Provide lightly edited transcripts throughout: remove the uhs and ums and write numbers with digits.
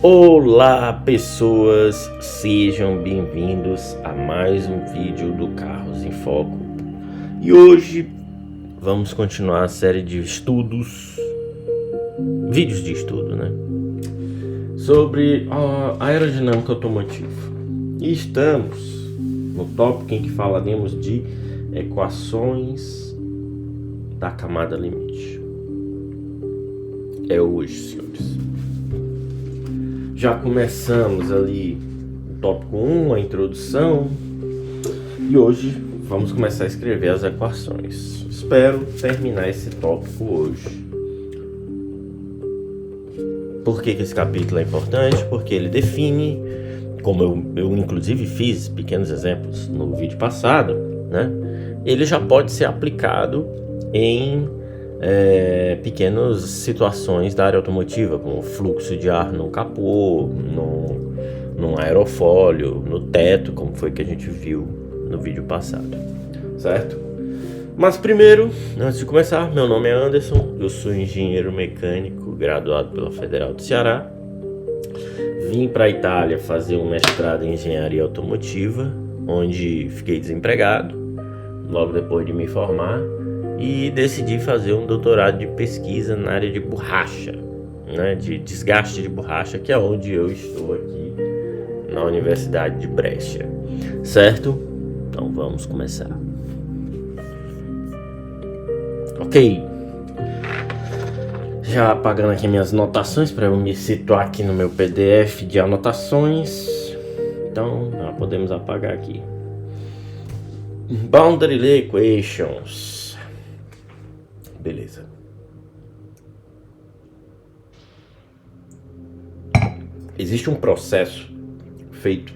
Olá pessoas, sejam bem-vindos a mais um vídeo do Carros em Foco. E hoje vamos continuar a série de vídeos de estudo, sobre a aerodinâmica automotiva. E estamos no tópico em que falaremos de equações da camada limite. É hoje, senhores. Já começamos ali o tópico 1, a introdução, e hoje vamos começar a escrever as equações. Espero terminar esse tópico hoje. Por que esse capítulo é importante? Porque ele define, como eu inclusive fiz pequenos exemplos no vídeo passado, ele já pode ser aplicado em pequenas situações da área automotiva, como fluxo de ar no capô, no aerofólio, no teto, como foi que a gente viu no vídeo passado, certo? Mas primeiro, antes de começar, meu nome é Anderson, eu sou engenheiro mecânico graduado pela Federal do Ceará. Vim para a Itália fazer um mestrado em engenharia automotiva, onde fiquei desempregado logo depois de me formar. E decidi fazer um doutorado de pesquisa na área de borracha, de desgaste de borracha, que é onde eu estou aqui na Universidade de Brescia, certo? Então vamos começar. Ok, já apagando aqui minhas anotações para eu me situar aqui no meu PDF de anotações. Então já podemos apagar aqui. Boundary Equations. Beleza. Existe um processo feito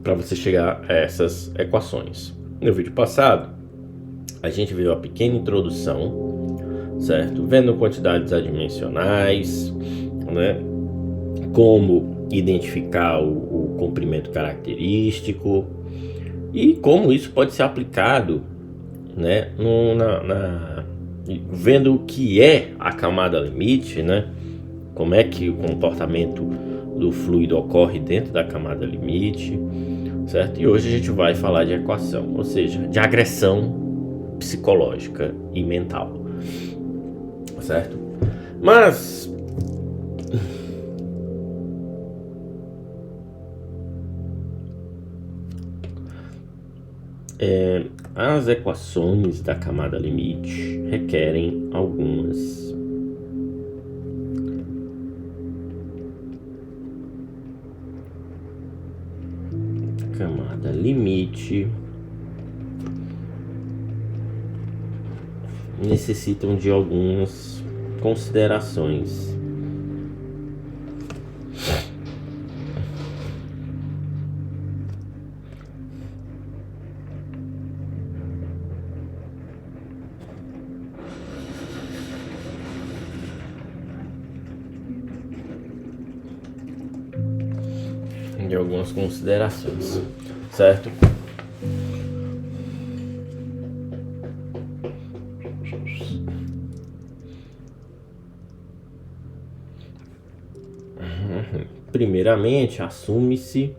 para você chegar a essas equações. No vídeo passado, a gente viu a pequena introdução, certo? Vendo quantidades adimensionais, como identificar o comprimento característico e como isso pode ser aplicado, vendo o que é a camada limite, como é que o comportamento do fluido ocorre dentro da camada limite, certo? E hoje a gente vai falar de equação, ou seja, de agressão psicológica e mental, certo? Mas as equações da camada limite requerem algumas camada limite necessitam de algumas considerações. Certo? Primeiramente, assume-se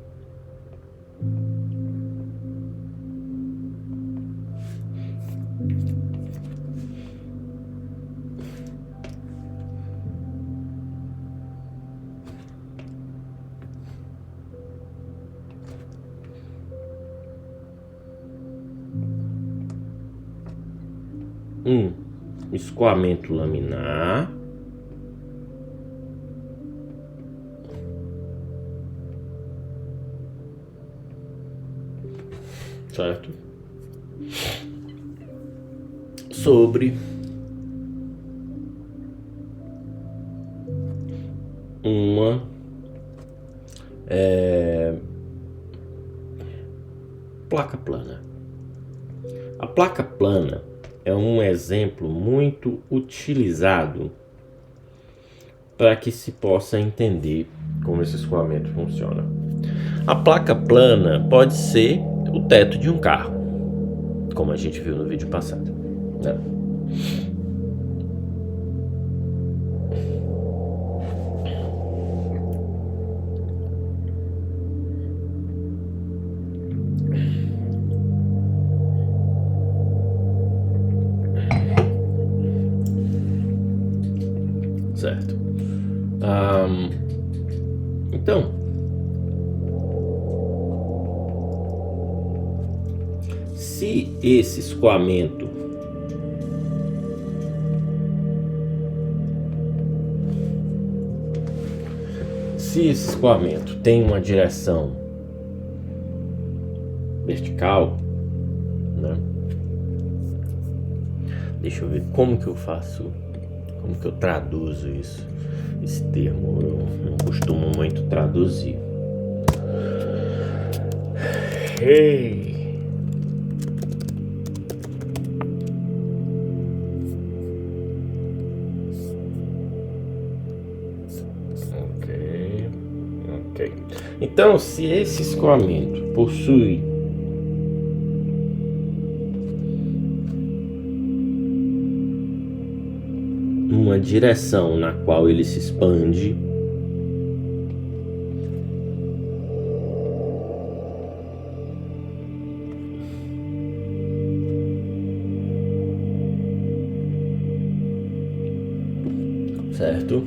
escoamento laminar, certo? Sobre uma placa plana. A placa plana é um exemplo muito utilizado para que se possa entender como esse escoamento funciona. A placa plana pode ser o teto de um carro, como a gente viu no vídeo passado, Então, se esse escoamento tem uma direção vertical, né? Deixa eu ver como que eu traduzo isso. Esse termo eu não costumo muito traduzir. Hey. Ok. Então, se esse escoamento possui uma direção na qual ele se expande, certo?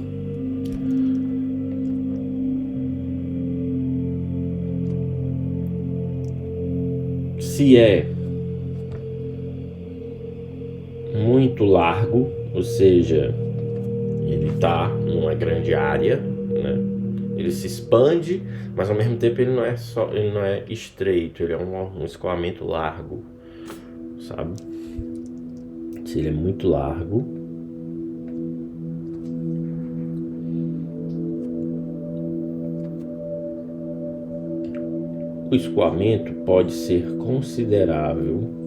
Se é muito largo, ou seja, ele está numa grande área, né? Ele se expande, mas ao mesmo tempo ele não é estreito, ele é um escoamento largo, sabe? Se ele é muito largo, o escoamento pode ser considerável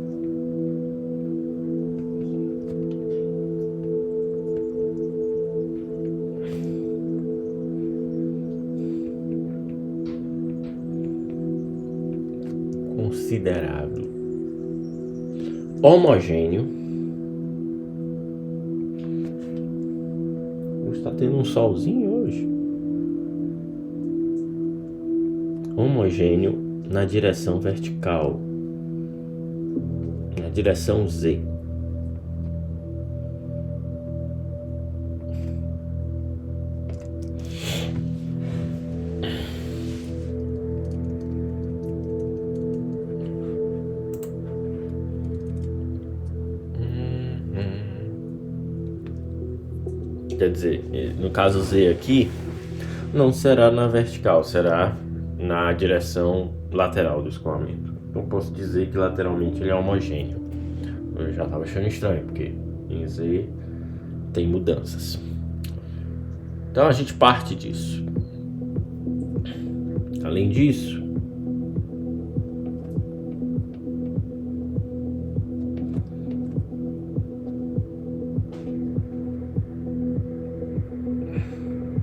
homogêneo. Está tendo um solzinho hoje. Homogêneo na direção vertical, na direção Z. Quer dizer, no caso Z aqui, não será na vertical, será na direção lateral do escoamento. Então posso dizer que lateralmente ele é homogêneo. Eu já estava achando estranho, porque em Z tem mudanças. Então a gente parte disso. Além disso,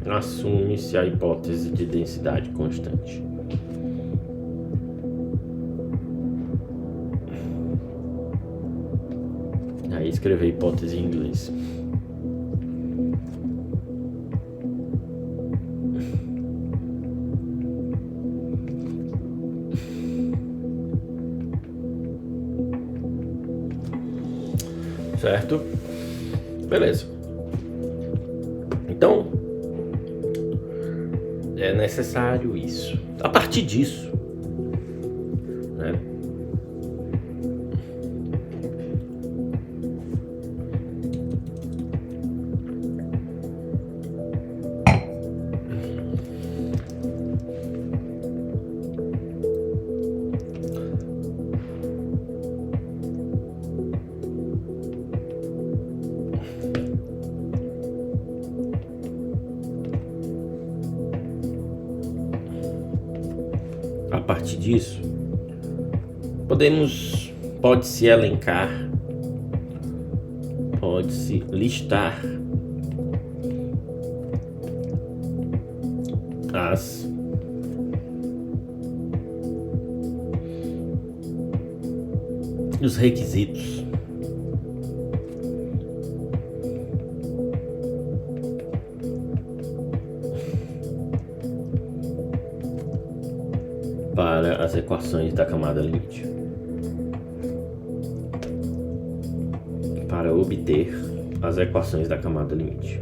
assume-se a hipótese de densidade constante. Aí escrever hipótese em inglês. Certo? Beleza. Então, é necessário isso. A partir disso, né? A partir disso, pode-se elencar, pode-se listar os requisitos para as equações da camada limite. Para obter as equações da camada limite.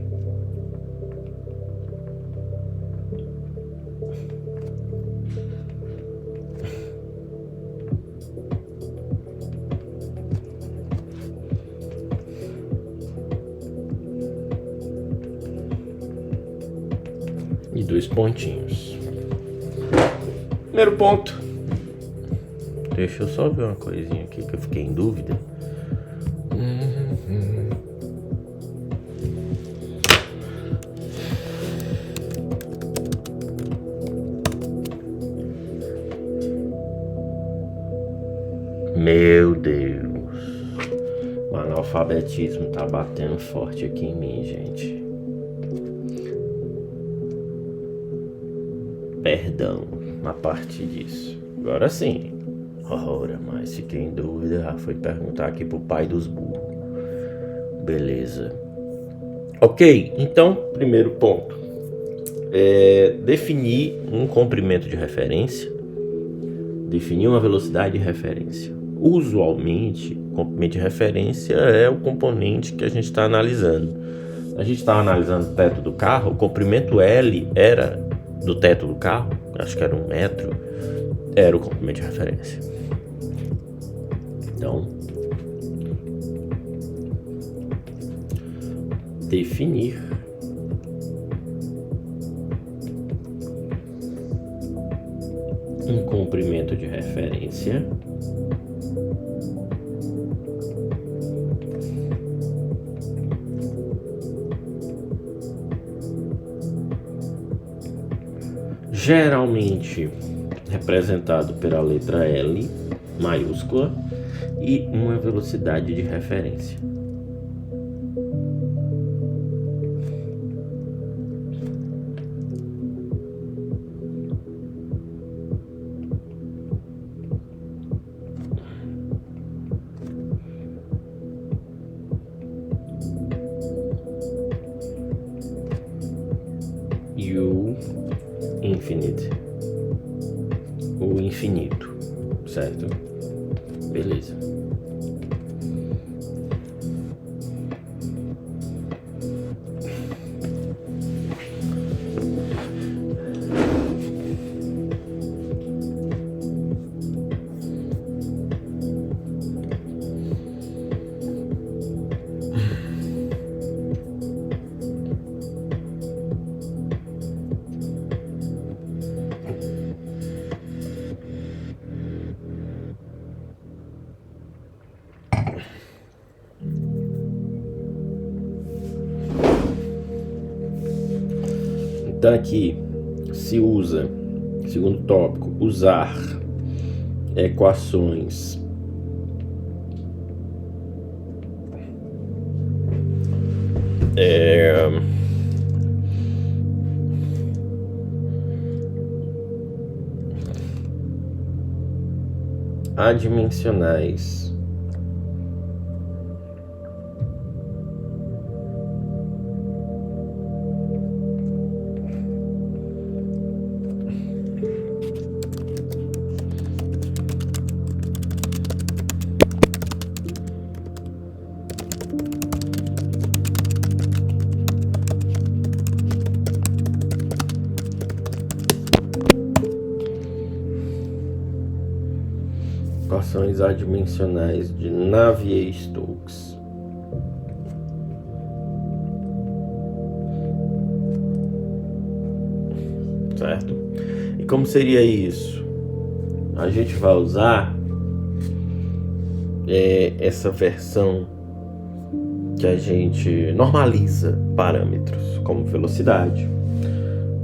pontinhos. Primeiro ponto. Deixa eu só ver uma coisinha aqui que eu fiquei em dúvida. Meu Deus, o analfabetismo tá batendo forte aqui em mim, gente. Perdão a parte disso. Agora sim. Ora, mas fiquei em dúvida. Foi perguntar aqui pro pai dos burros. Beleza. Ok, então, primeiro ponto. Definir um comprimento de referência. Definir uma velocidade de referência. Usualmente, o comprimento de referência é o componente que a gente está analisando. A gente estava analisando o teto do carro, o comprimento L era do teto do carro, acho que era 1 metro, era o comprimento de referência. Então, definir um comprimento de referência geralmente representado pela letra L maiúscula e uma velocidade de referência. O infinito, certo? Beleza. Então aqui se usa, segundo tópico, usar equações adimensionais adimensionais de Navier-Stokes. Certo? E como seria isso? A gente vai usar essa versão que a gente normaliza parâmetros como velocidade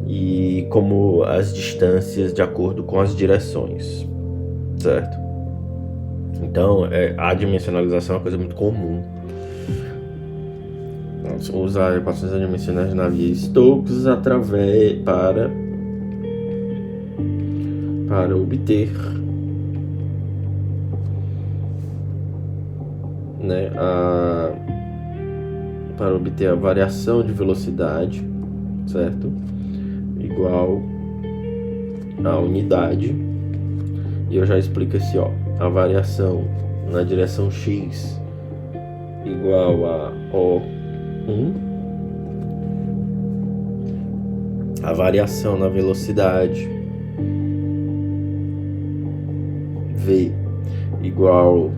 e como as distâncias de acordo com as direções, certo? Então, a dimensionalização é uma coisa muito comum. Vamos usar equações adimensionais de Navier-Stokes para obter, né, para obter a variação de velocidade, certo? Igual a unidade. E eu já explico assim, ó. A variação na direção x igual a O1, a variação na velocidade v igual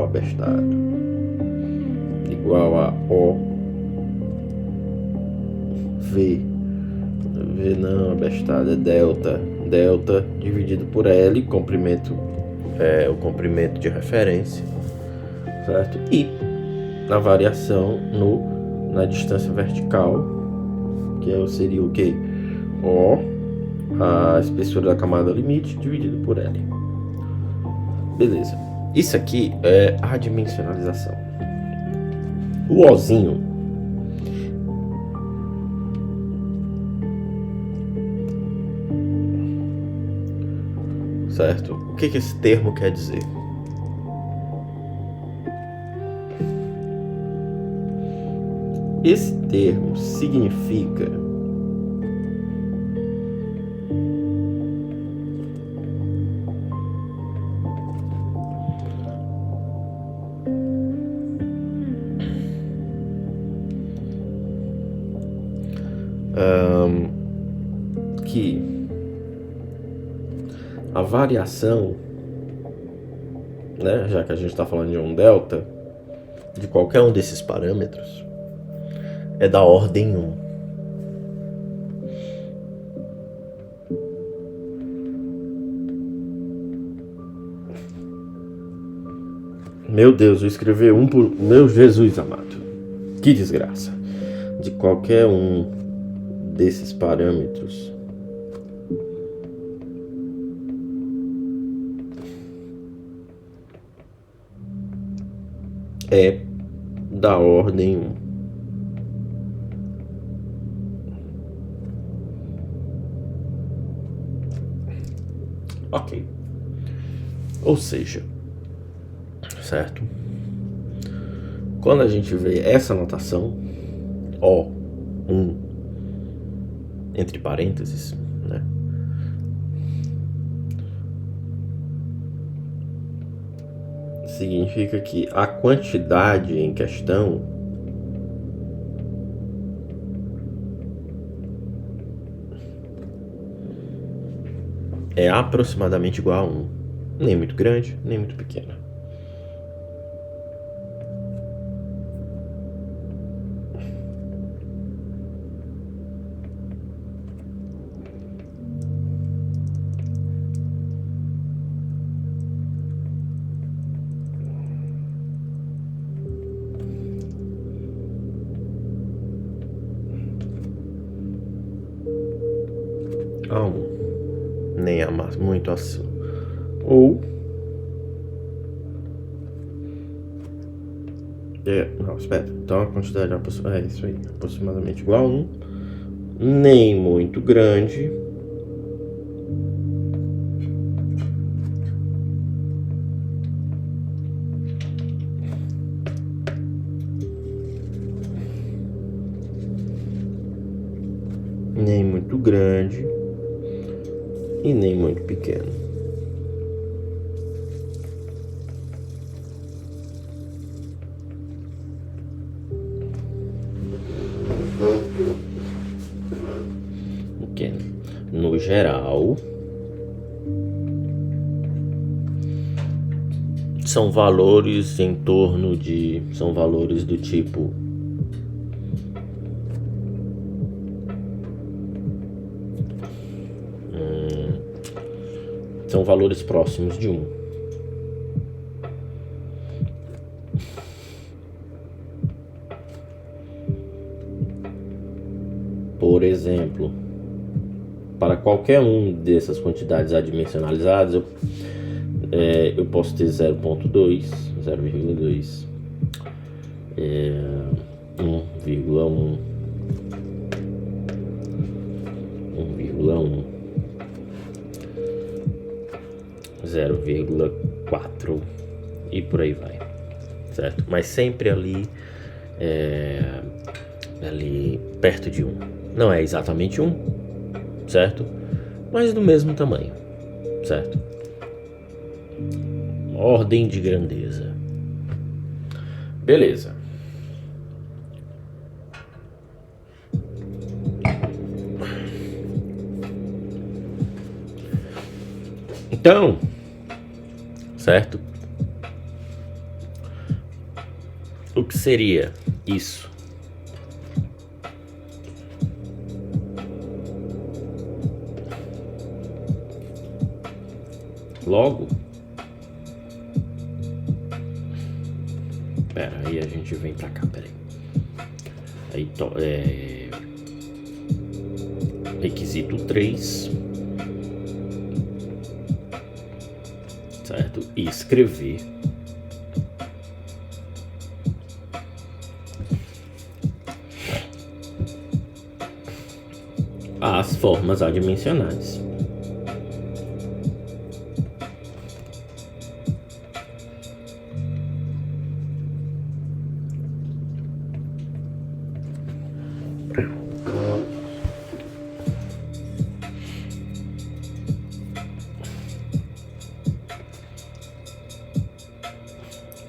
abestado, igual a O v V não, abestado, é delta. Delta dividido por L, comprimento é o comprimento de referência, certo? E a variação na distância vertical, que seria o quê? O, a espessura da camada limite, dividido por L. Beleza. Isso aqui é a dimensionalização. O Ozinho certo? O que esse termo quer dizer? Esse termo significa que a variação, né, já que a gente está falando de um delta, de qualquer um desses parâmetros, é da ordem 1. Meu Deus, eu escrevi 1 por... Meu Jesus amado, que desgraça. De qualquer um desses parâmetros é da ordem 1. Ok. Ou seja, certo? Quando a gente vê essa notação, O1, entre parênteses, né? Significa que a quantidade em questão é aproximadamente igual a 1. Nem muito grande, nem muito pequena. A 1. Nem a mais, muito assim. Ou não, espera. Então a quantidade é isso aí, aproximadamente igual a 1. Nem muito grande, nem muito grande e nem muito pequeno. Pequeno. No geral, são valores em torno de... São valores do tipo... São valores próximos de 1. Por exemplo, para qualquer um dessas quantidades adimensionalizadas, eu posso ter 0.2, 0,2, 1,1, 1,1, 0,4 e por aí vai, certo? Mas sempre ali perto de 1. Não é exatamente 1, certo? Mas do mesmo tamanho, certo? Ordem de grandeza. Beleza. Então, certo? O que seria isso? Logo, aí a gente vem pra cá, aí requisito 3, certo? E escrever as formas adimensionais.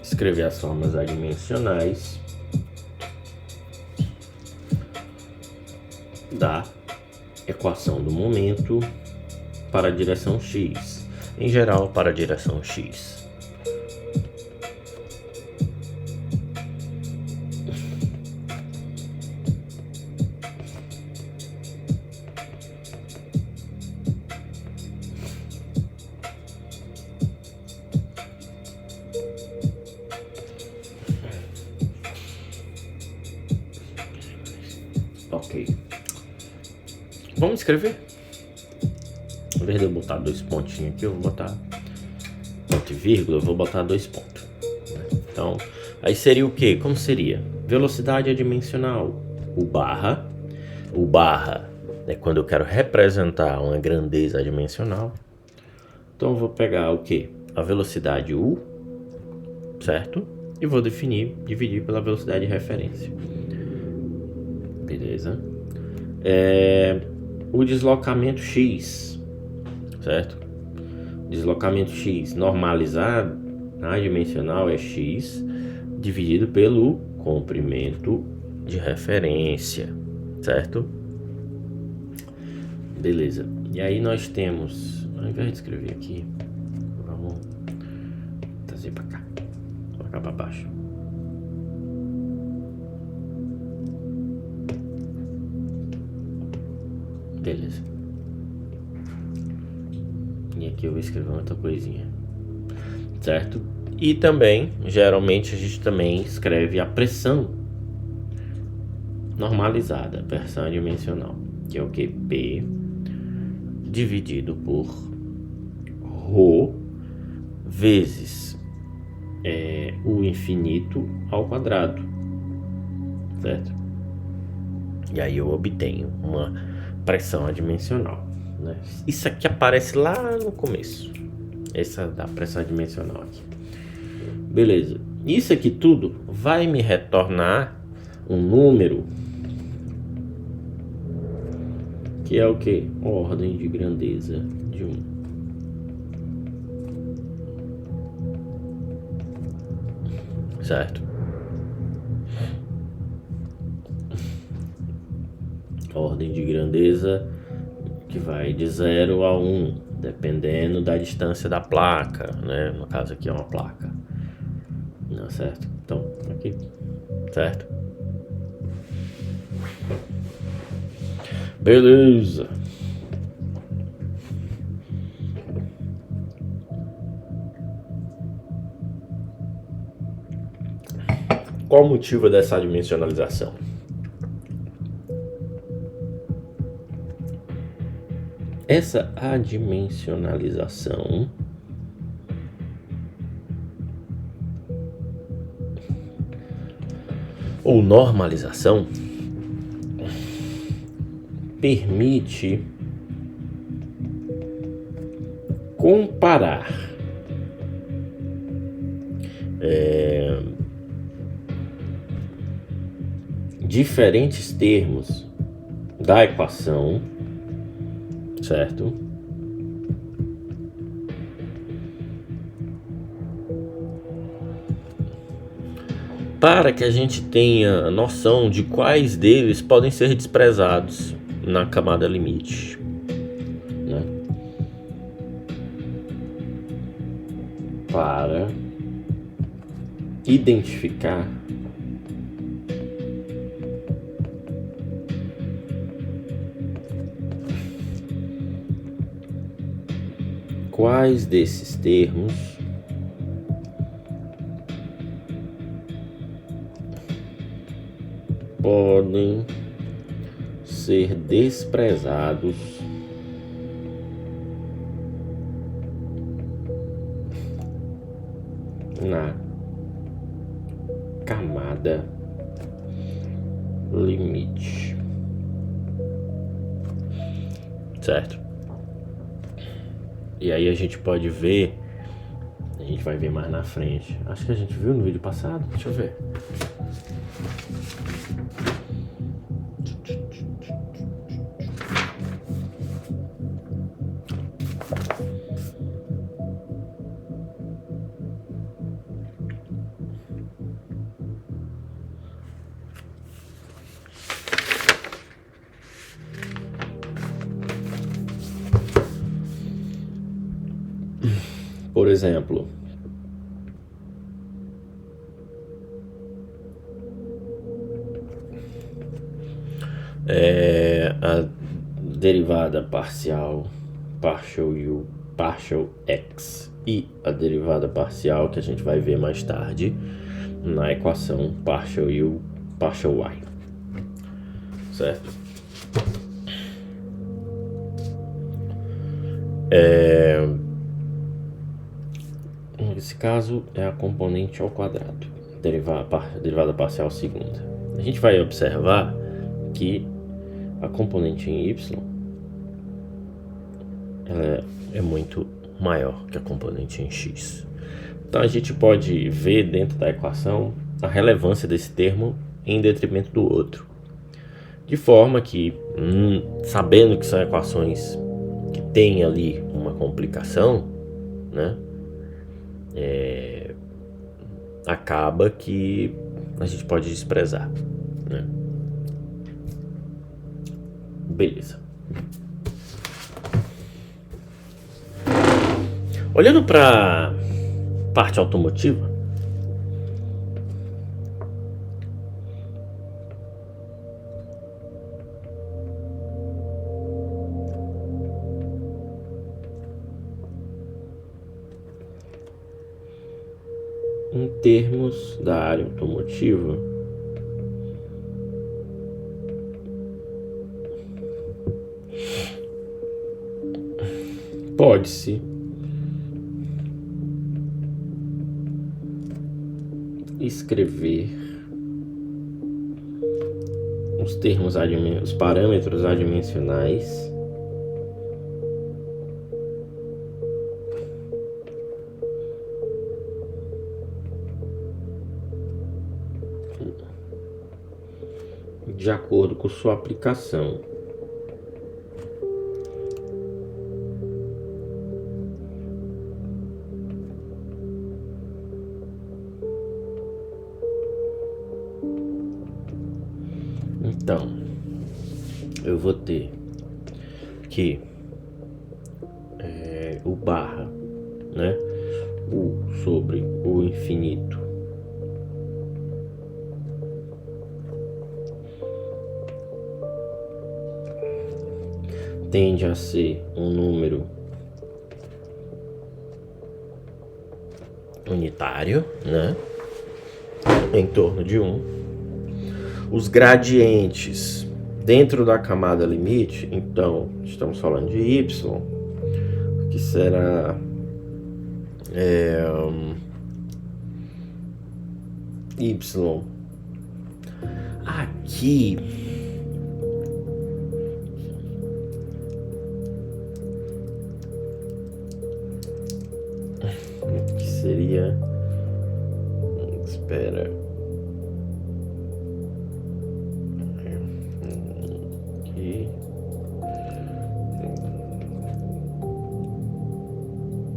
Escrever as formas adimensionais da equação do momento para a direção x, em geral para a direção x. Ok. Vamos escrever. Ao invés de eu botar 2 pontinhos aqui, eu vou botar ponto e vírgula, eu vou botar 2 pontos. Então, aí seria o quê? Como seria? Velocidade adimensional. O barra, né, quando eu quero representar uma grandeza adimensional. Então, eu vou pegar o quê? A velocidade U, certo? E vou dividir pela velocidade de referência. Beleza? O deslocamento x, certo? Deslocamento x normalizado, adimensional, é x dividido pelo comprimento de referência, certo? Beleza. E aí nós temos, ao invés de escrever aqui, vamos trazer para cá, para baixo. Beleza. E aqui eu vou escrever outra coisinha, certo? E também, geralmente, a gente também escreve a pressão normalizada, pressão adimensional, que é o que? P dividido por ρ vezes o infinito ao quadrado, certo? E aí eu obtenho uma pressão adimensional, né? Isso aqui aparece lá no começo, essa da pressão adimensional aqui. Beleza. Isso aqui tudo vai me retornar um número que é o que? Ordem de grandeza de 1. Certo? Ordem de grandeza que vai de 0 a 1, dependendo da distância da placa, né? No caso aqui é uma placa. Não, certo? Então, aqui, certo? Beleza. Qual o motivo dessa adimensionalização? Essa adimensionalização ou normalização permite comparar diferentes termos da equação, certo? Para que a gente tenha noção de quais deles podem ser desprezados na camada limite, né? Para identificar quais desses termos podem ser desprezados na camada limite, certo? E aí a gente pode ver, a gente vai ver mais na frente. Acho que a gente viu no vídeo passado, deixa eu ver. Por exemplo, a derivada parcial, partial u, partial x, e a derivada parcial que a gente vai ver mais tarde na equação partial u, partial y, certo? Nesse caso é a componente ao quadrado, derivada parcial segunda. A gente vai observar que a componente em y ela é muito maior que a componente em x. Então a gente pode ver dentro da equação a relevância desse termo em detrimento do outro. De forma que, sabendo que são equações que têm ali uma complicação, né? Acaba que a gente pode desprezar, né? Beleza. Olhando para parte automotiva, em termos da área automotiva, pode-se escrever os parâmetros adimensionais de acordo com sua aplicação. Então, eu vou ter que o barra, né? U sobre o infinito tende a ser um número unitário, né? Em torno de 1. Os gradientes dentro da camada limite, então estamos falando de y, que será y aqui que seria, espera, aqui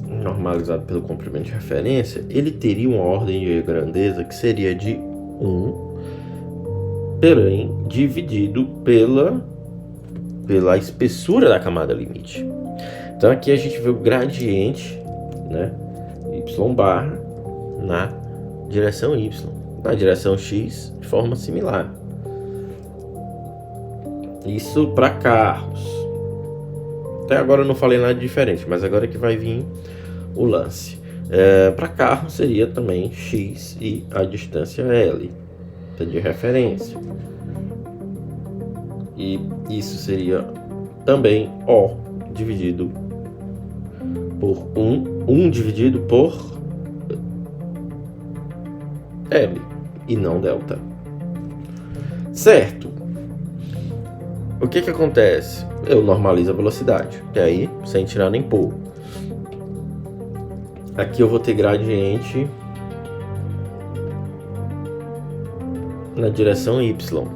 normalizado pelo comprimento de referência, ele teria uma ordem de grandeza que seria de 1, porém dividido pela espessura da camada limite. Então aqui a gente vê o gradiente, né, y barra na direção y, na direção x de forma similar. Isso para carros. Até agora eu não falei nada diferente, mas agora é que vai vir o lance. Para carro seria também x e a distância L, de referência. E isso seria também O dividido por 1 dividido por L e não delta. Certo? O que acontece? Eu normalizo a velocidade, e aí sem tirar nem pôr. Aqui eu vou ter gradiente na direção Y.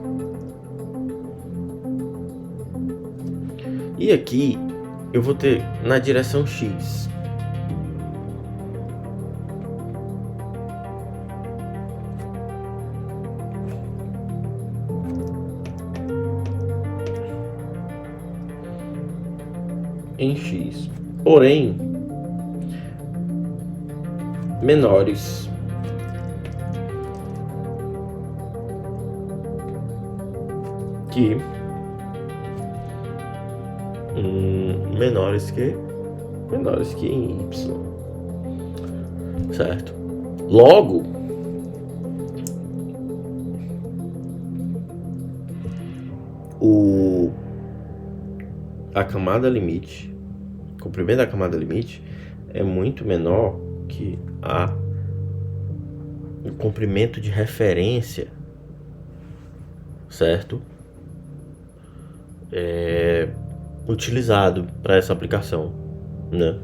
E aqui eu vou ter na direção X. Em X. Porém, menores que menores que em Y, certo? Logo, a camada limite, o comprimento da camada limite é muito menor que o comprimento de referência, certo? Utilizado para essa aplicação, né?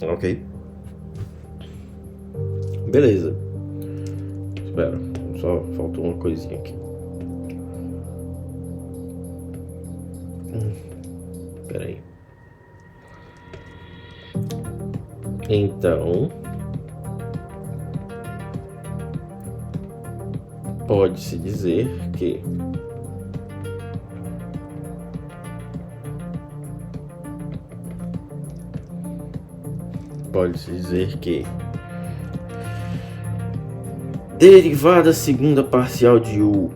Ok? Beleza. Espera, só faltou uma coisinha aqui. Espera aí. Então, pode-se dizer que derivada segunda parcial de U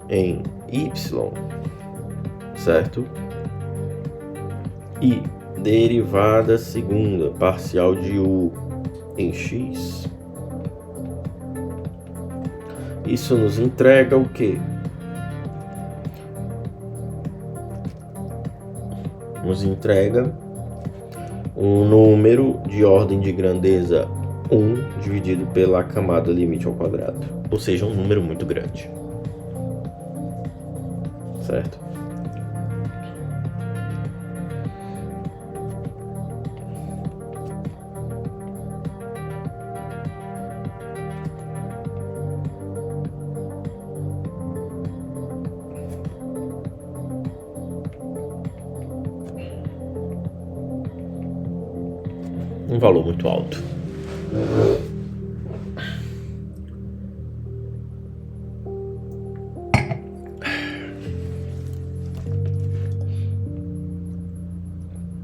em Y, certo? E derivada segunda parcial de U em X. Isso nos entrega o quê? Nos entrega um número de ordem de grandeza 1 dividido pela camada limite ao quadrado. Ou seja, um número muito grande. Certo? Um valor muito alto.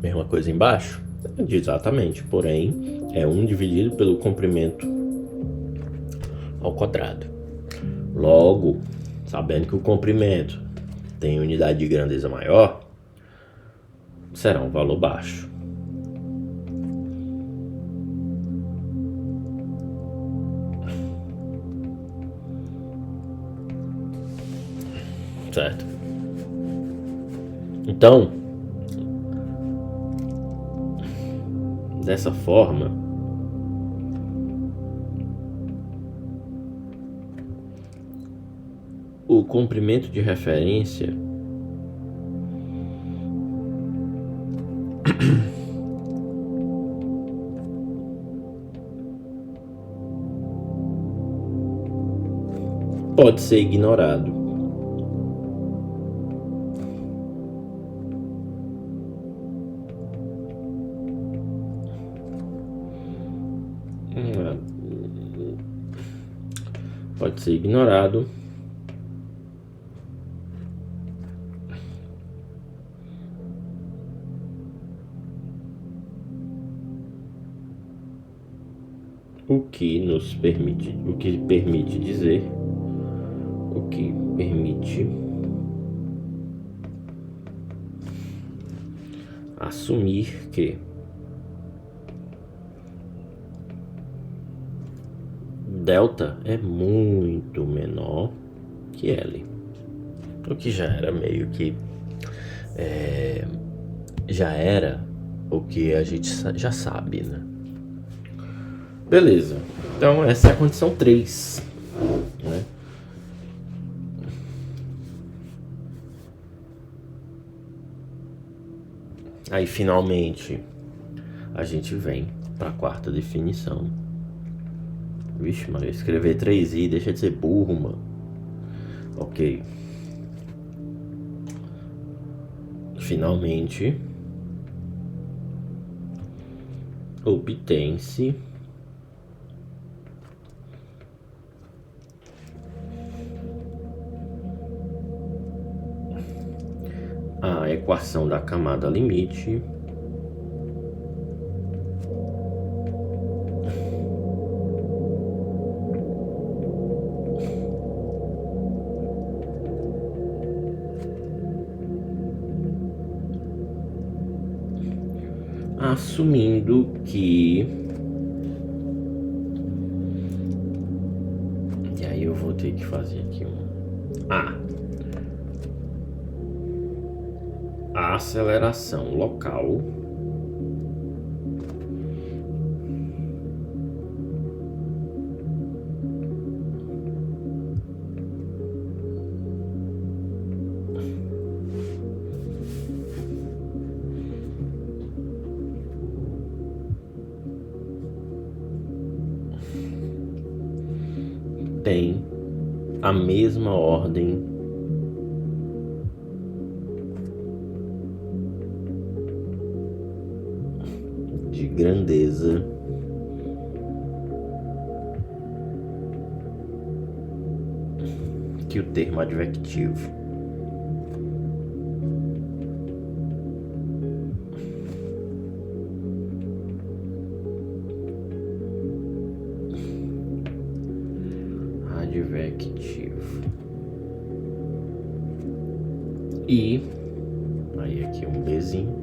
Mesma coisa embaixo? Exatamente, porém é 1 dividido pelo comprimento ao quadrado. Logo, sabendo que o comprimento tem unidade de grandeza maior, será um valor baixo. Certo? Então, dessa forma, o comprimento de referência pode ser ignorado. Pode ser ignorado o que permite dizer assumir que delta é muito menor que L, o que já era meio que já era o que a gente já sabe, né? Beleza, então essa é a condição 3, né? Aí finalmente a gente vem para a quarta definição. Vixe, mano, escrever 3i deixa de ser burro, mano. Ok. Finalmente obtém-se a equação da camada limite assumindo que, e aí eu vou ter que fazer aqui a aceleração local tem a mesma ordem de grandeza que o termo advectivo. E aí aqui um Bzinho.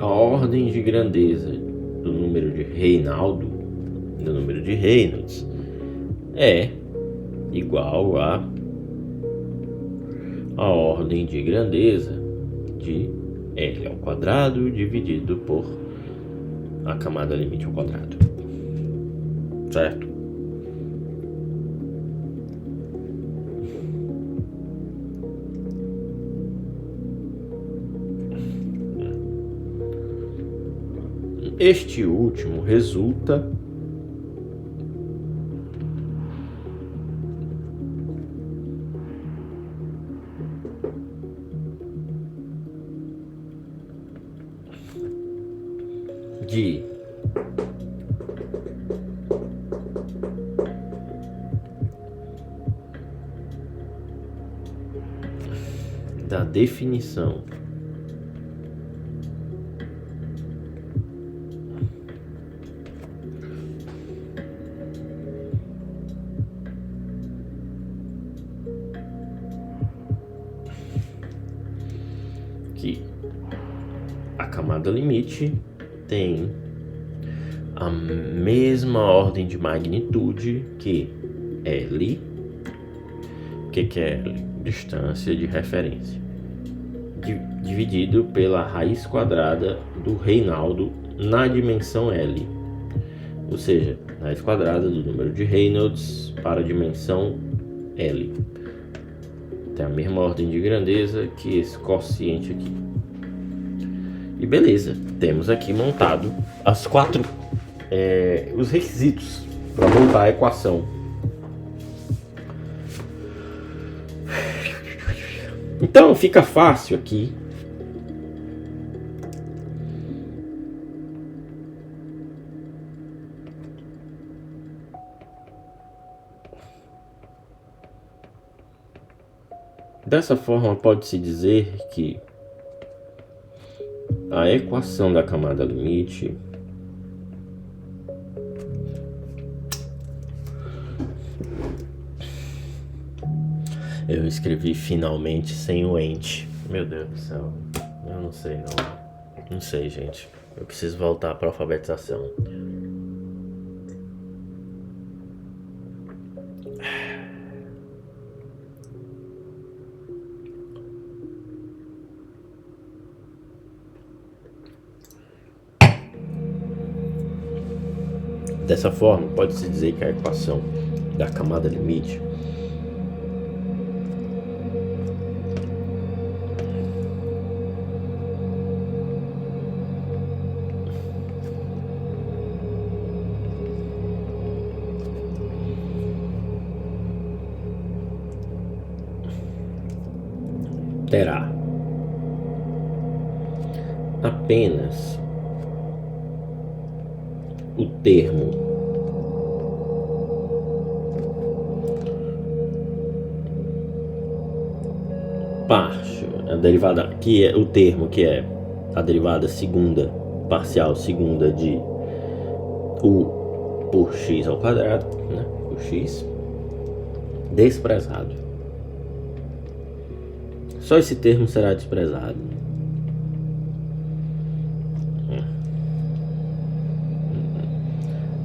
A ordem de grandeza do número de Reynolds, do número de Reynolds, é igual a ordem de grandeza de L ao quadrado dividido por a camada limite ao quadrado, certo? Este último resulta de da definição que a camada limite tem a mesma ordem de magnitude que L. O que é L? Distância de referência, dividido pela raiz quadrada do Reynolds na dimensão L, ou seja, raiz quadrada do número de Reynolds para a dimensão L. Tem a mesma ordem de grandeza que esse quociente aqui. E beleza, temos aqui montado as os requisitos para montar a equação. Então fica fácil aqui dessa forma pode-se dizer que a equação da camada limite Eu escrevi finalmente sem o ente. Meu Deus do céu. Eu não sei, não. Não sei, gente. Eu preciso voltar para a alfabetização. Dessa forma, pode-se dizer que a equação da camada limite terá apenas o termo parte, a derivada que é o termo que é a derivada segunda, parcial segunda de u por x ao quadrado, né, por x, desprezado. Só esse termo será desprezado.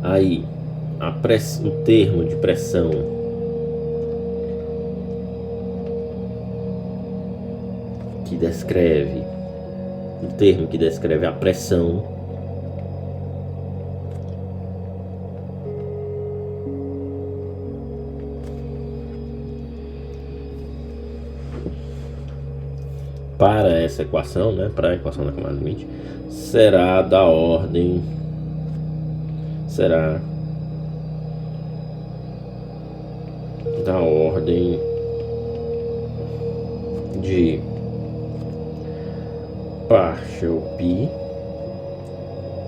Aí, o termo de pressão que descreve, o termo que descreve a pressão para essa equação, né, para a equação da camada limite, será da ordem, de partial p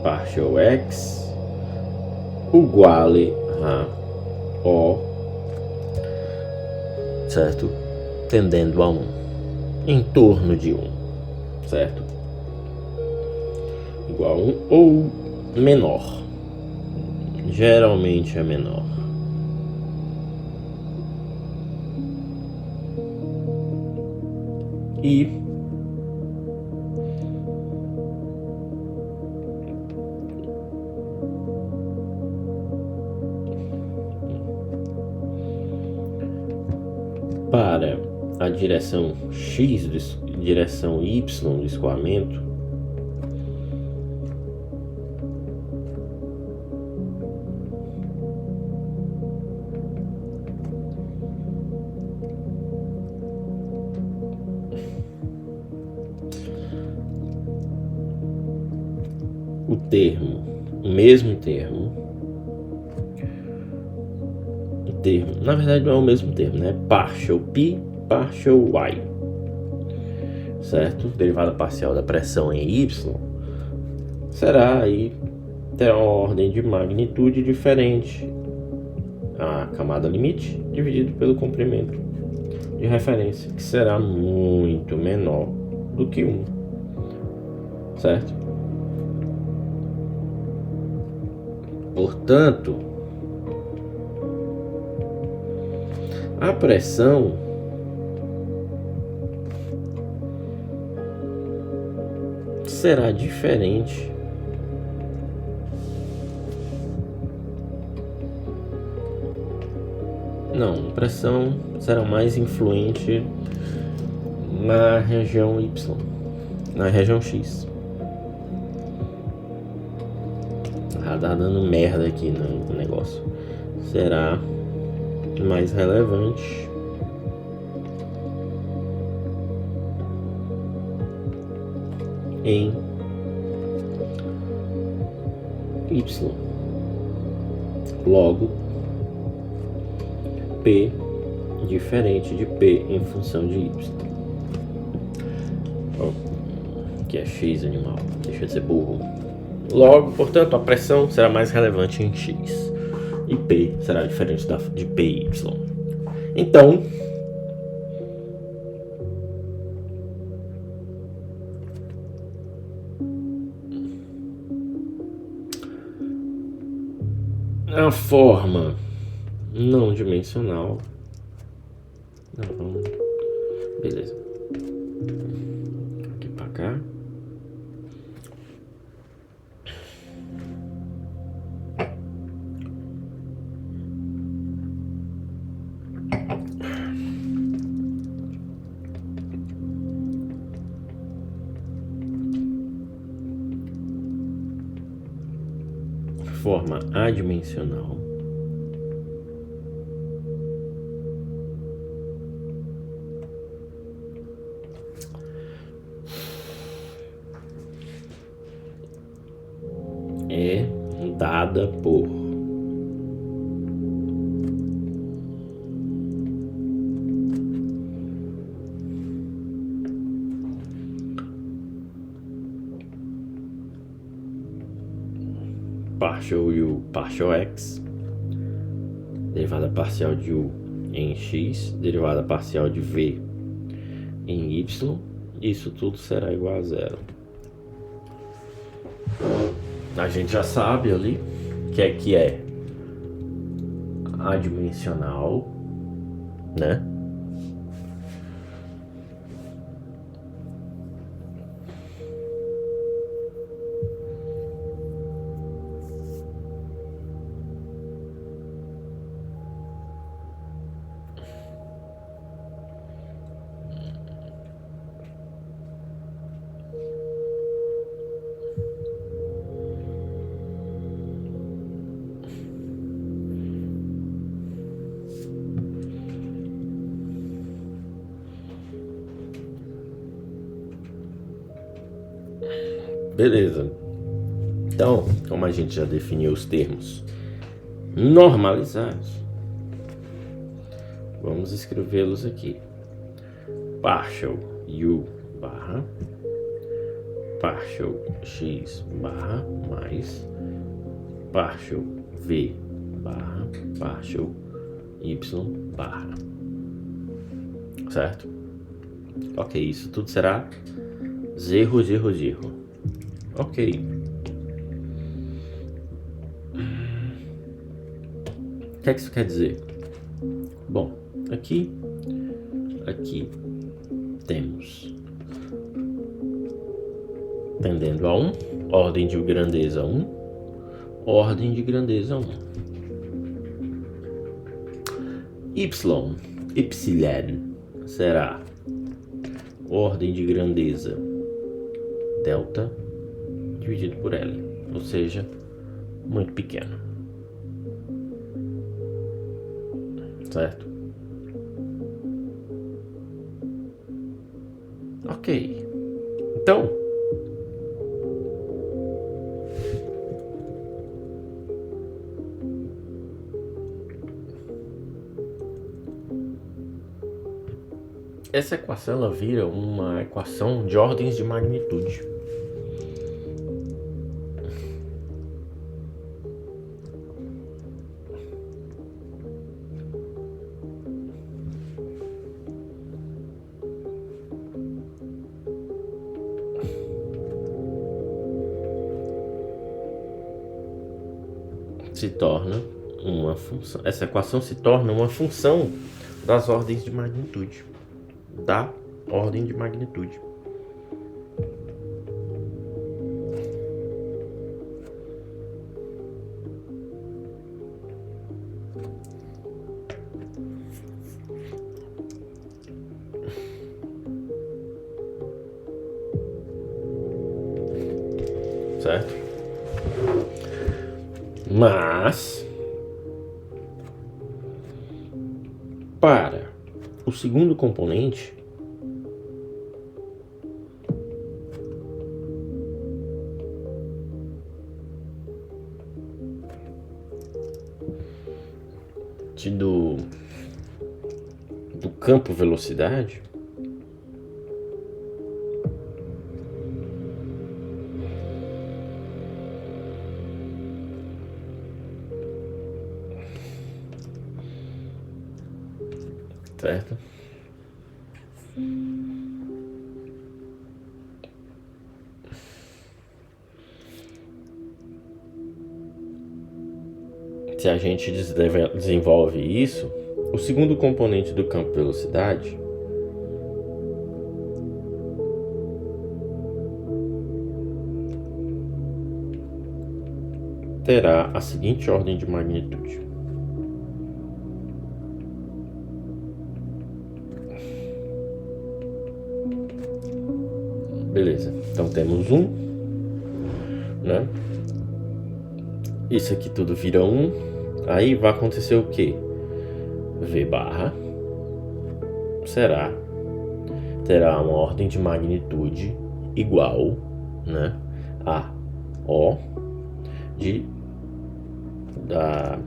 partial x uguale a O, certo? Tendendo a 1, em torno de 1, certo? Igual a 1 ou menor. Geralmente é menor. E para a direção x, direção y do escoamento, o mesmo termo, na verdade não é o mesmo termo, né? Partial P, partial Y, certo? Derivada parcial da pressão em Y terá uma ordem de magnitude diferente. A camada limite dividido pelo comprimento de referência, que será muito menor do que 1, certo? Portanto, a pressão será diferente a pressão será mais influente na região Y, na região X. Tá dando merda aqui no negócio. Será mais relevante em Y. Logo, P diferente de P em função de Y. Que é X animal. Deixa de ser burro. Logo, portanto, a pressão será mais relevante em X. E P será diferente de PY. Então, a forma não dimensional Não, vamos... Beleza. Aqui pra cá. Forma adimensional. É dada por partial U, partial X, derivada parcial de U em X, derivada parcial de V em Y, isso tudo será igual a zero. A gente já sabe ali que é adimensional, né? Beleza. Então, como a gente já definiu os termos normalizados, vamos escrevê-los aqui. Partial U barra partial X barra mais partial V barra partial Y barra. Certo? Ok, isso tudo será 0, 0, 0. Ok. O que é que isso quer dizer? Bom, aqui temos tendendo a 1, ordem de grandeza 1, ordem de grandeza 1. Y será ordem de grandeza delta dividido por L, ou seja, muito pequeno. Certo? Ok. Então, essa equação ela vira uma equação de ordens de magnitude. Se torna uma função. Essa equação se torna uma função das ordens de magnitude. Da ordem de magnitude. Certo? Mas para o segundo componente, do campo velocidade, certo? Se a gente desenvolve isso, O segundo componente do campo velocidade terá a seguinte ordem de magnitude. Beleza, então temos 1, né? Isso aqui tudo vira 1. Aí vai acontecer o quê? V barra terá uma ordem de magnitude igual, né, a O da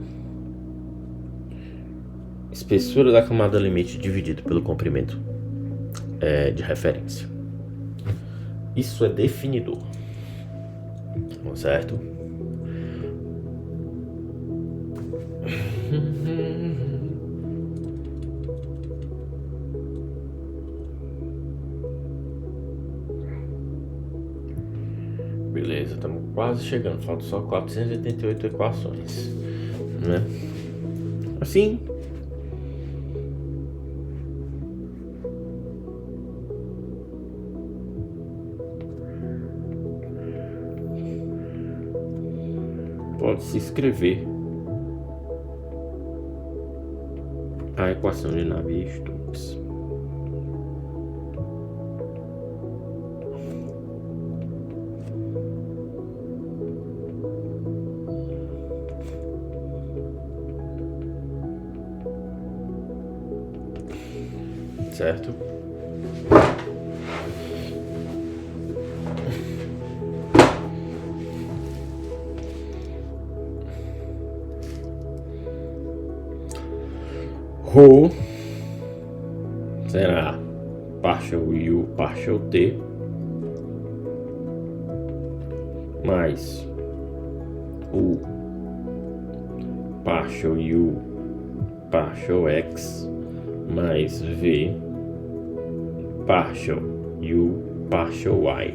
espessura da camada limite dividido pelo comprimento de referência. Isso é definidor, certo? Beleza, estamos quase chegando, faltam só 488 equações, né? Assim, pode-se escrever a equação de Navier-Stokes. Certo? Rho será partial U partial T mais U partial U partial X mais V partial U partial Y.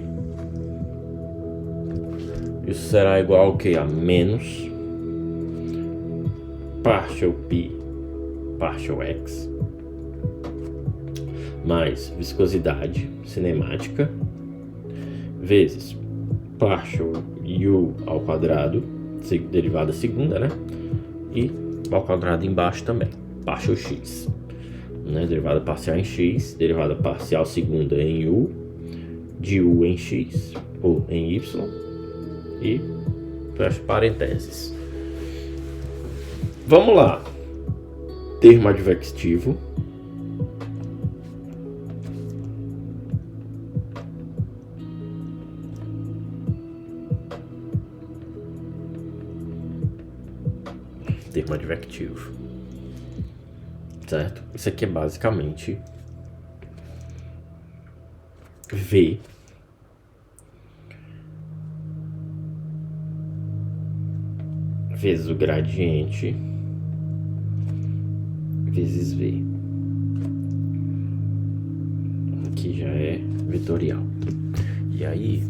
Isso será igual ao que? A menos partial P partial X mais viscosidade cinemática vezes partial U ao quadrado, derivada segunda, né? E ao quadrado embaixo também, partial X, né? Derivada parcial em X, derivada parcial segunda em U, de U em X ou em Y e fecha parênteses. Vamos lá. Termo advectivo. Termo advectivo. Certo? Isso aqui é basicamente V vezes o gradiente vezes V. Aqui já é vetorial. E aí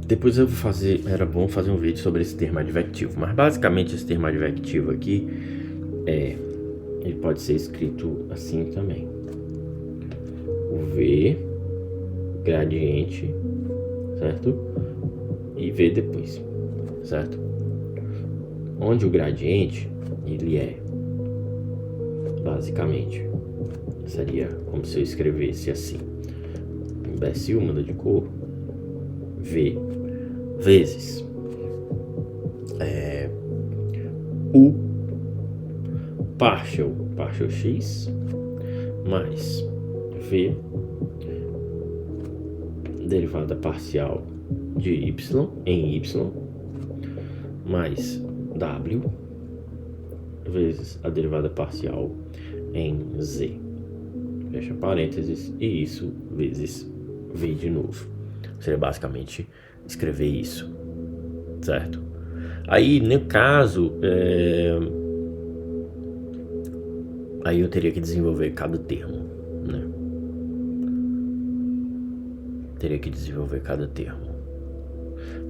depois eu vou fazer, era bom fazer um vídeo sobre esse termo advectivo, mas basicamente esse termo advectivo aqui ele pode ser escrito assim também: o V, gradiente, certo? E V depois, certo? Onde o gradiente ele é basicamente Seria como se eu escrevesse assim: imbecil muda de cor, V vezes U partial x mais V derivada parcial de y em y mais W vezes a derivada parcial em Z, fecha parênteses, e isso vezes V de novo. Seria basicamente escrever isso, certo? Aí, no caso, aí eu teria que desenvolver cada termo, né? Teria que desenvolver cada termo.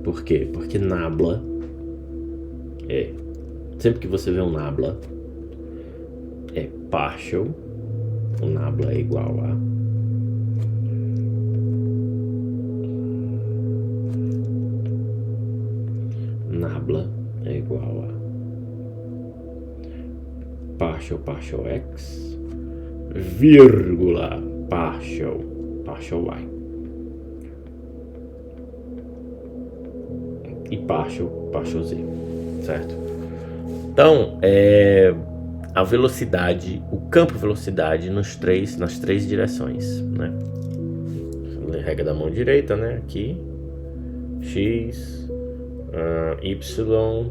Por quê? Porque nabla sempre que você vê um nabla, é partial. O nabla é igual a nabla é igual a partial x vírgula partial y e partial z, certo? Então, a velocidade, o campo velocidade nas três direções, né? Regra da mão direita, né? Aqui, x, y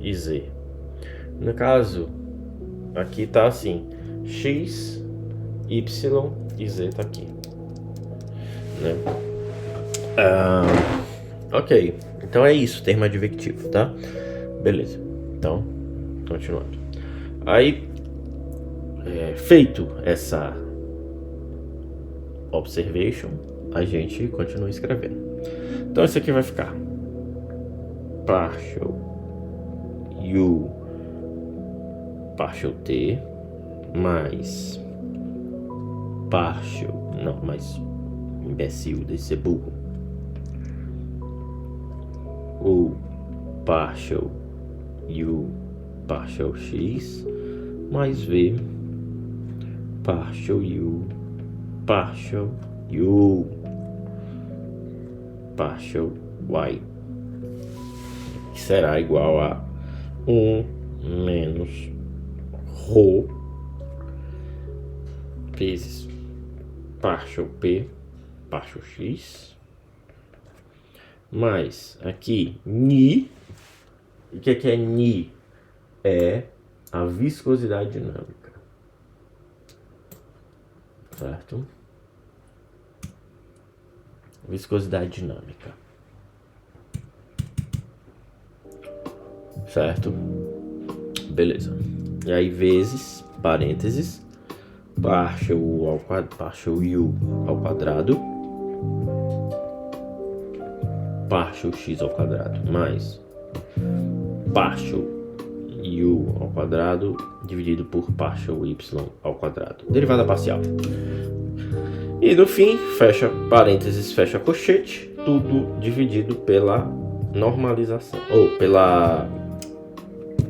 e z. No caso, aqui tá assim, x, y e z tá aqui, né? Ok, então é isso, termo adjetivo, tá? Beleza, então, continuando. Aí, feito essa observation, a gente continua escrevendo. Então, isso aqui vai ficar partial u partial t mais partial, não, mais imbecil de ser burro, ou partial u partial x mais v partial u partial y, que será igual a 1 menos ρ vezes partial p partial x mais aqui ni. O que é ni? É a viscosidade dinâmica, certo? Viscosidade dinâmica, certo? Beleza. E aí vezes, parênteses, partial u ao quadrado, partial x ao quadrado, mais partial u ao quadrado dividido por partial y ao quadrado, derivada parcial. E no fim, fecha parênteses, fecha colchete, tudo dividido pela normalização, ou pela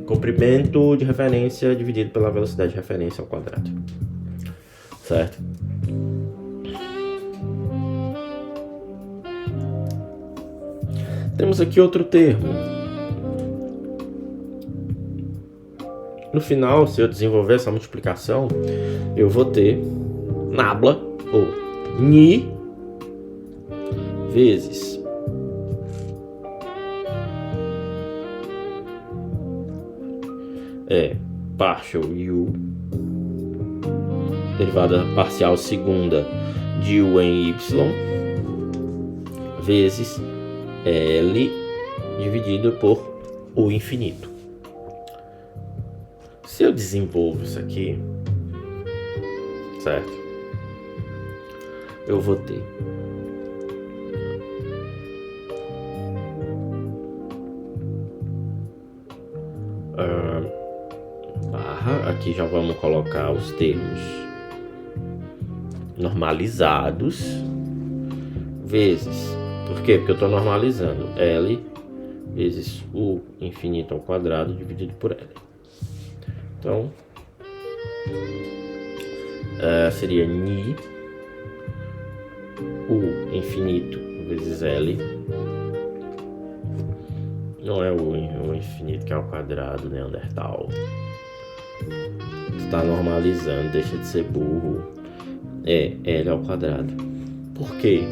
comprimento de referência dividido pela velocidade de referência ao quadrado, certo? Temos aqui outro termo. No final, se eu desenvolver essa multiplicação, eu vou ter nabla, ou ni, vezes partial u, derivada parcial segunda de u em y, vezes L dividido por U infinito. Se eu desenvolvo isso aqui, certo? Eu vou ter barra, aqui já vamos colocar os termos normalizados, vezes, por quê? Porque eu estou normalizando L vezes U infinito ao quadrado dividido por L. Então, seria Ni, U infinito vezes L. Não é o infinito que é ao quadrado, Neandertal. Tu tá normalizando, deixa de ser burro. É L ao quadrado. Por quê?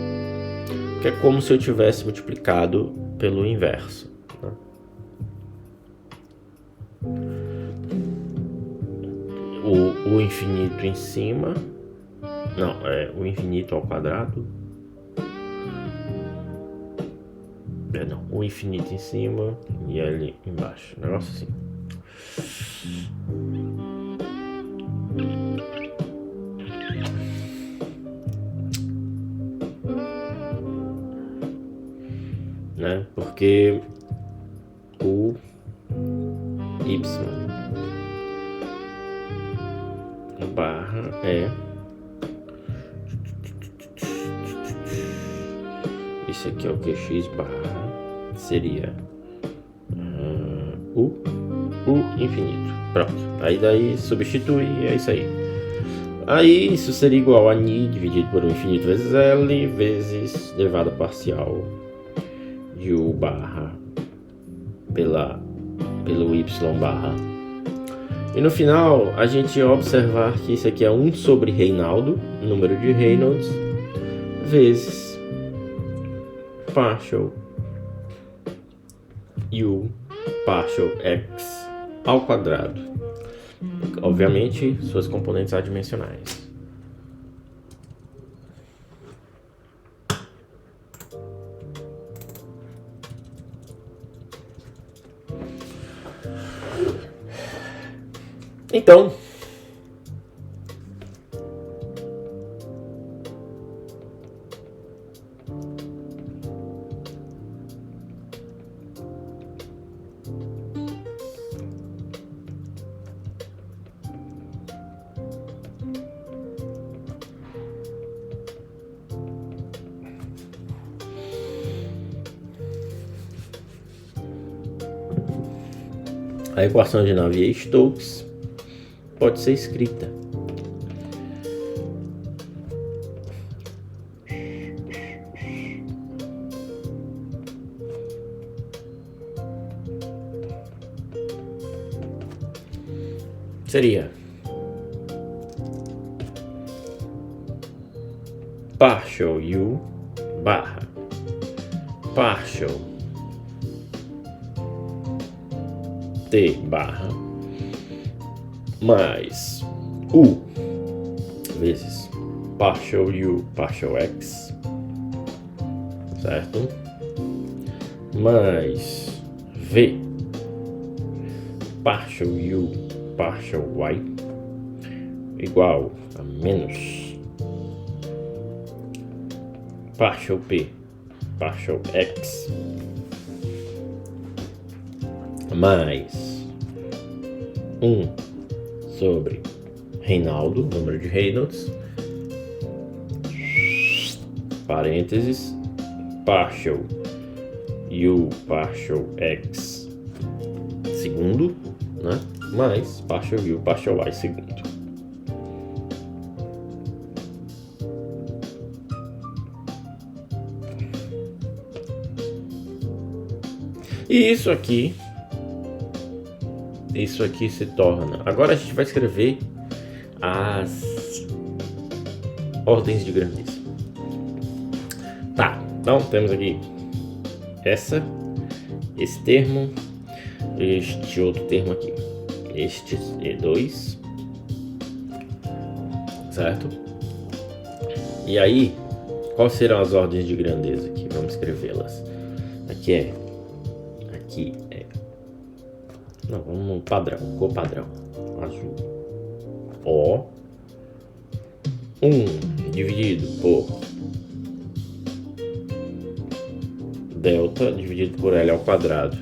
Porque é como se eu tivesse multiplicado pelo inverso, né? O infinito em cima. Não, é o infinito ao quadrado. Não, o infinito em cima e L embaixo. Negócio assim. Né? Porque o Y barra é isso aqui é o que? X barra seria o infinito. Pronto. Aí daí substitui e é isso aí. Aí isso seria igual a Ni dividido por 1 infinito vezes L vezes derivada parcial de U barra pelo Y barra. E no final a gente observar que isso aqui é 1 sobre Reinaldo, número de Reynolds, vezes partial U partial X ao quadrado. Obviamente, suas componentes adimensionais. Então, a equação de Navier-Stokes pode ser escrita seria partial U barra partial T barra mais U vezes partial U partial X, certo? Mais V partial U partial Y igual a menos partial P partial X mais 1 sobre Reinaldo, número de Reynolds, parênteses, partial U partial X segundo, né? Mais partial U partial Y segundo. E isso aqui se torna... Agora a gente vai escrever as ordens de grandeza. Tá, então temos aqui esse termo, este outro termo aqui, este E2, certo? E aí, quais serão as ordens de grandeza aqui? Vamos escrevê-las. Aqui é... Não, vamos no padrão, cor padrão, azul. O 1 dividido por delta dividido por L ao quadrado,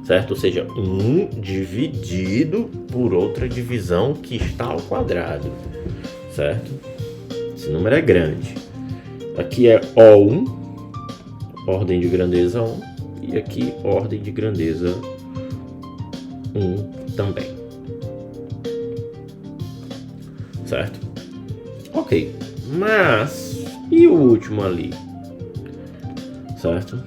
certo? Ou seja, 1 dividido por outra divisão que está ao quadrado, certo? Esse número é grande. Aqui é O1, ordem de grandeza 1, e aqui ordem de grandeza 1 também, certo? Ok, mas e o último ali? Certo?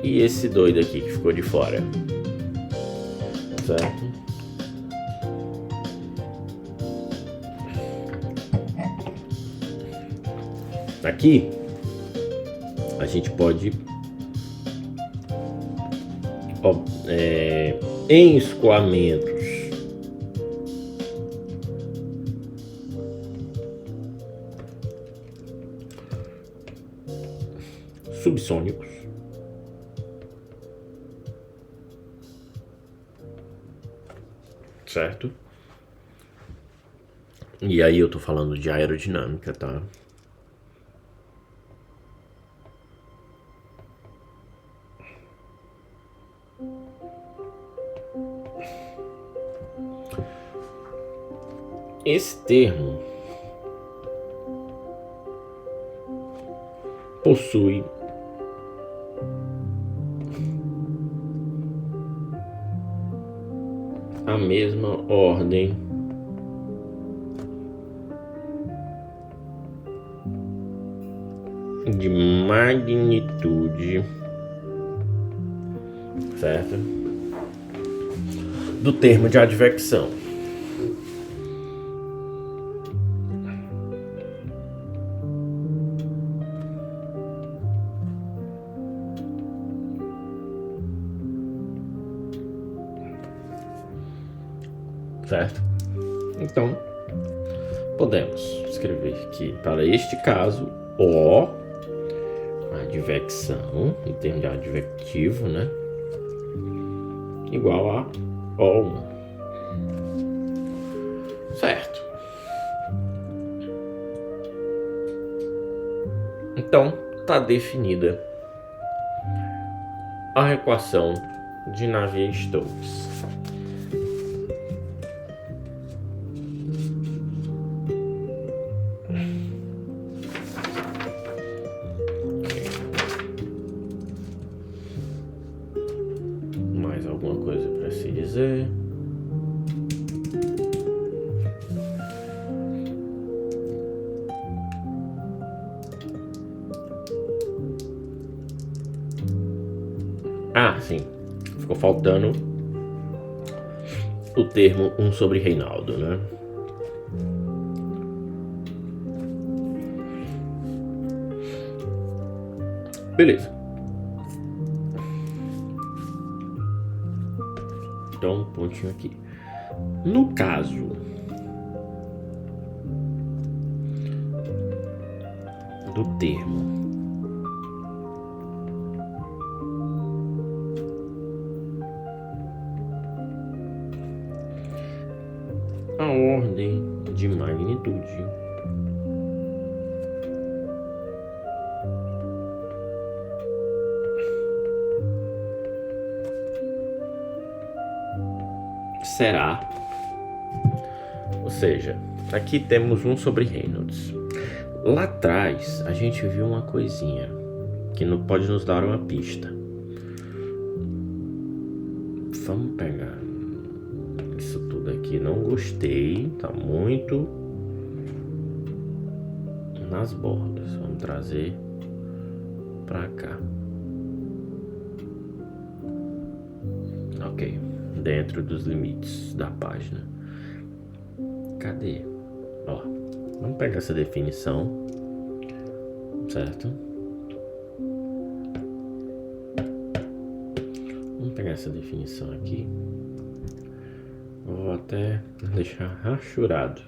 E esse doido aqui que ficou de fora? Certo? Aqui a gente pode em escoamentos subsônicos, certo? E aí eu tô falando de aerodinâmica, tá? Esse termo possui a mesma ordem de magnitude, certo? Do termo de advecção. Certo? Então, podemos escrever que para este caso, O, advecção, em termos de advectivo, né? Igual a O1. Certo? Então, está definida a equação de Navier-Stokes. Mais alguma coisa para se dizer? Ah, sim. Ficou faltando o termo 1 sobre Reinaldo, né? Beleza. Então, um pontinho aqui. No caso do termo a ordem de magnitude será, ou seja, aqui temos 1 sobre Reynolds. Lá atrás a gente viu uma coisinha que não pode nos dar uma pista. Vamos pegar isso tudo aqui, não gostei, tá muito nas bordas. Vamos trazer pra cá. Ok, dentro dos limites da página. Cadê? Ó, vamos pegar essa definição, certo? Vamos pegar essa definição aqui. Vou até deixar rachurado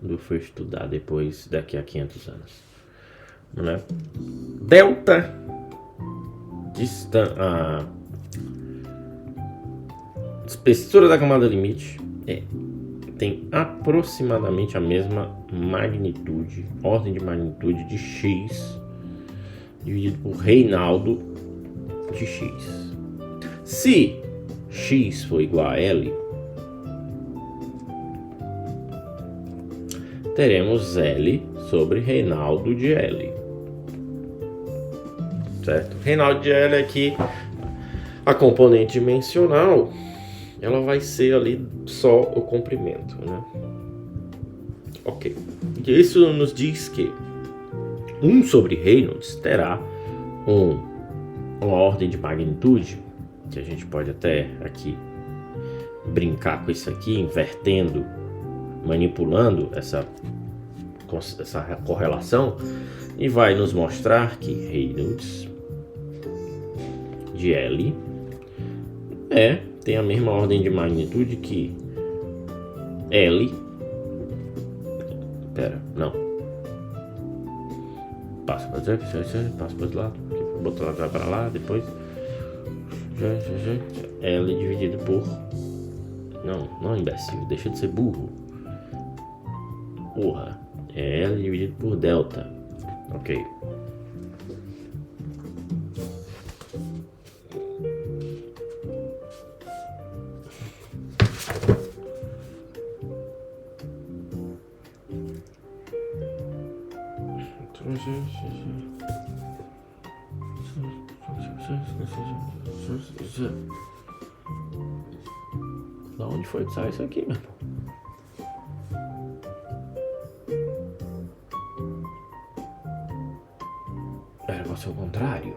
do for estudar depois, daqui a 500 anos, né? Delta a espessura da camada limite tem aproximadamente a mesma magnitude, ordem de magnitude de x dividido por Reinaldo de x. Se x for igual a L, teremos L sobre Reinaldo de L. Certo? Reinaldo de L aqui, a componente dimensional ela vai ser ali só o comprimento, né? Ok. Isso nos diz que 1 sobre Reynolds terá uma ordem de magnitude, que a gente pode até aqui brincar com isso aqui, invertendo, manipulando essa correlação, e vai nos mostrar que Reynolds de L tem a mesma ordem de magnitude que L. Não. Passa para o outro lado, botar lá, vai para lá, depois L dividido por... Não, imbecil, deixa de ser burro. Porra, é L dividido por delta. Ok. Da onde foi que saiu isso aqui, meu irmão? Era você o contrário.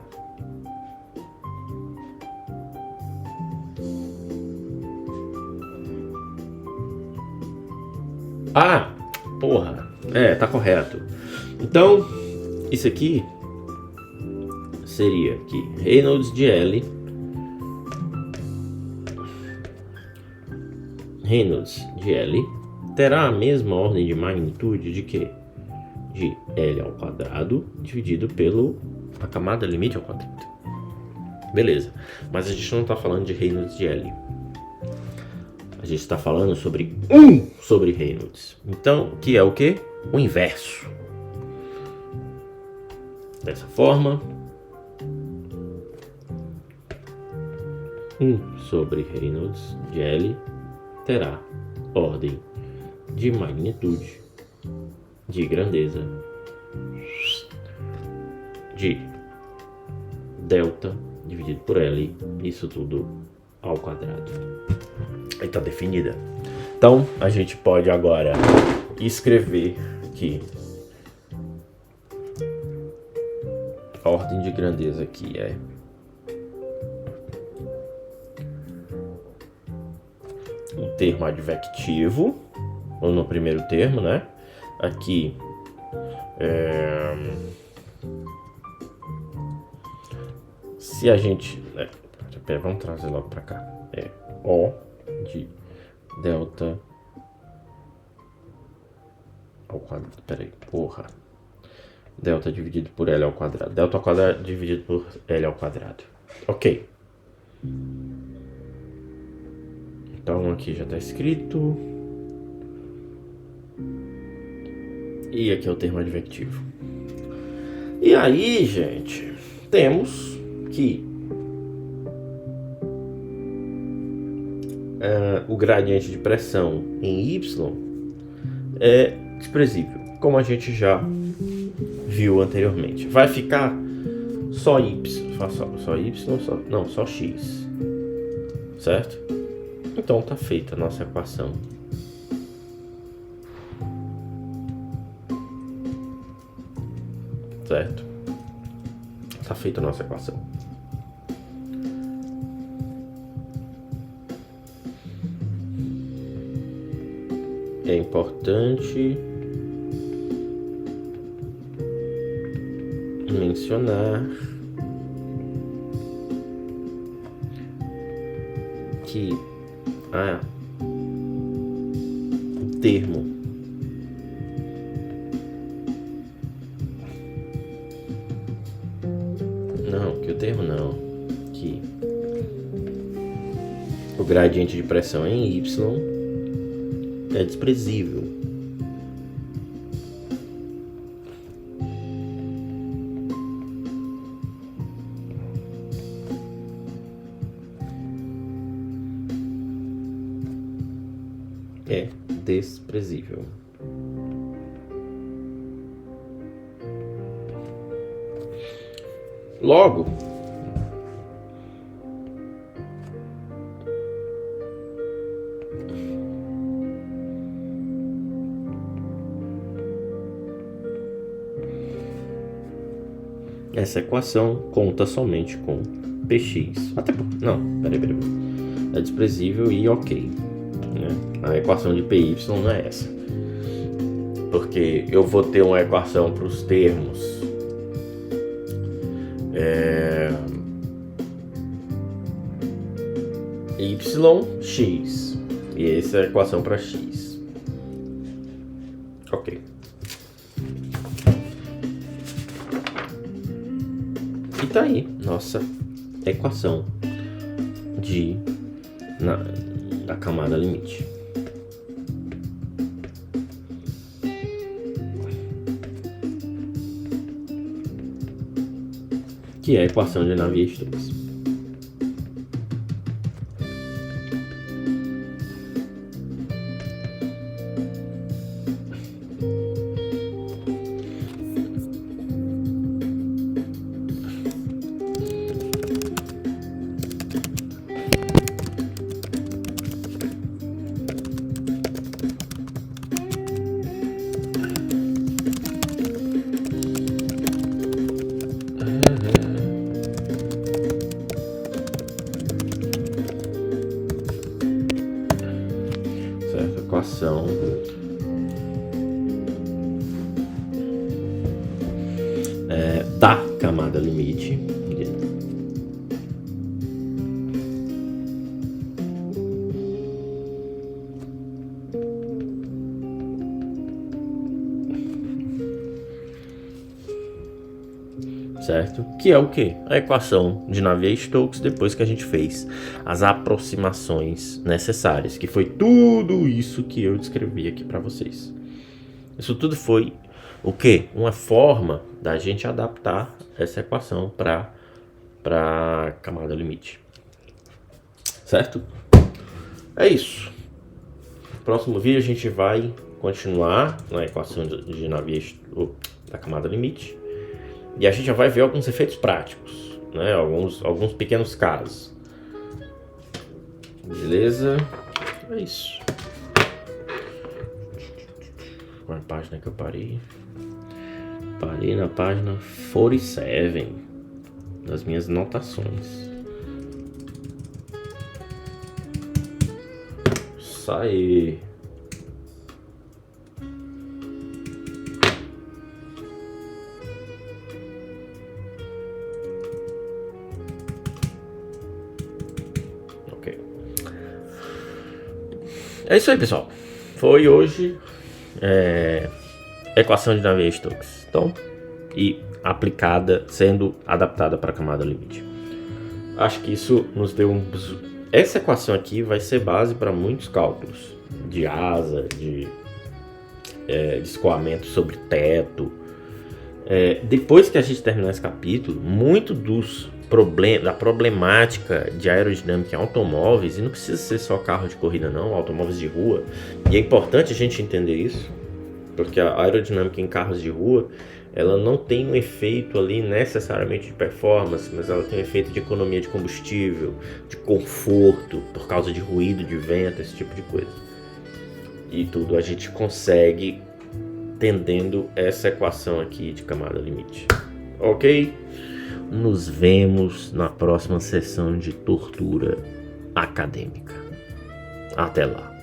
Ah, porra. Tá correto. Então, isso aqui seria que Reynolds de L terá a mesma ordem de magnitude de quê? De L ao quadrado dividido a camada limite ao quadrado. Beleza, mas a gente não está falando de Reynolds de L. A gente está falando sobre 1 sobre Reynolds. Então, que é o quê? O inverso. Dessa forma, 1 sobre Reynolds de L terá ordem de magnitude, de grandeza, de delta dividido por L, isso tudo ao quadrado. Aí está definida. Então, a gente pode agora escrever que a ordem de grandeza aqui é o termo advectivo, ou no primeiro termo, né? Aqui se a gente... vamos trazer logo para cá. O de delta ao quadrado. Delta dividido por L ao quadrado. Delta ao quadrado dividido por L ao quadrado. Ok. Então aqui já está escrito. E aqui é o termo advectivo. E aí, gente, temos que o gradiente de pressão em Y é desprezível, como a gente já viu anteriormente. Vai ficar só Y, só X, certo? Então tá feita a nossa equação. Certo? Tá feita a nossa equação. É importante mencionar que o termo que o gradiente de pressão em Y é desprezível. É desprezível. Logo, essa equação conta somente com px. Até não, peraí. É desprezível e ok, né? A equação de py não é essa. Porque eu vou ter uma equação para os termos y, x. E essa é a equação para x. Ok. E tá aí nossa equação da camada limite. Que é a equação de Navier-Stokes. Equação da camada limite certo? Que é o que? A equação de Navier-Stokes depois que a gente fez as aproximações necessárias, que foi tudo isso que eu descrevi aqui para vocês. Isso tudo foi o que? Uma forma da gente adaptar essa equação para a camada limite, certo? É isso. No próximo vídeo a gente vai continuar na equação de Navier-Stokes da camada limite. E a gente já vai ver alguns efeitos práticos, né? Alguns pequenos casos. Beleza? É isso. Qual é a página que eu parei? Parei na página 47 das minhas anotações. Sai. É isso aí, pessoal. Foi hoje equação de Navier-Stokes. Então, e aplicada, sendo adaptada para a camada limite. Acho que isso nos deu essa equação aqui vai ser base para muitos cálculos de asa, de escoamento sobre teto. Depois que a gente terminar esse capítulo, muito da problemática de aerodinâmica em automóveis, e não precisa ser só carro de corrida não, automóveis de rua, e é importante a gente entender isso, porque a aerodinâmica em carros de rua, ela não tem um efeito ali necessariamente de performance, mas ela tem um efeito de economia de combustível, de conforto, por causa de ruído de vento, esse tipo de coisa. E tudo a gente consegue entendendo essa equação aqui de camada limite. Ok? Nos vemos na próxima sessão de tortura acadêmica. Até lá.